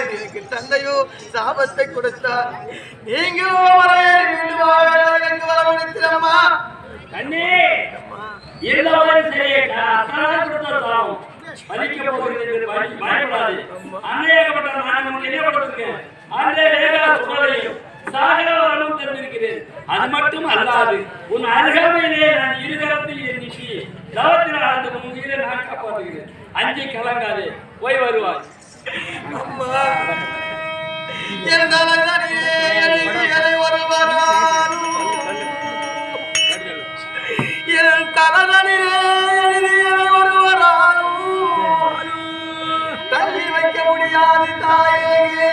எனக்கு தந்தையோ சாபத்தை கொடுத்தார். நீங்களோ வரவழைத்தம்மா கண்ணே எல்லாரும் சரியா பலிக்க போகிறது பயப்படாது. அநேகப்பட்ட நான் உங்களுக்கு என்ன கொடுத்துருக்கேன் சாகரவரனும் தெரிந்திருக்கிறேன். அது மட்டும் அல்லாது உன் அருகாமையிலே நான் இருதரத்தில் எண்ணிக்கி தவத்தினால் அந்த உயிரை நான் காப்பாற்றுகிறேன். அஞ்சி கலங்காது போய் வருவார். தள்ளி வைக்க முடியாது தாயே.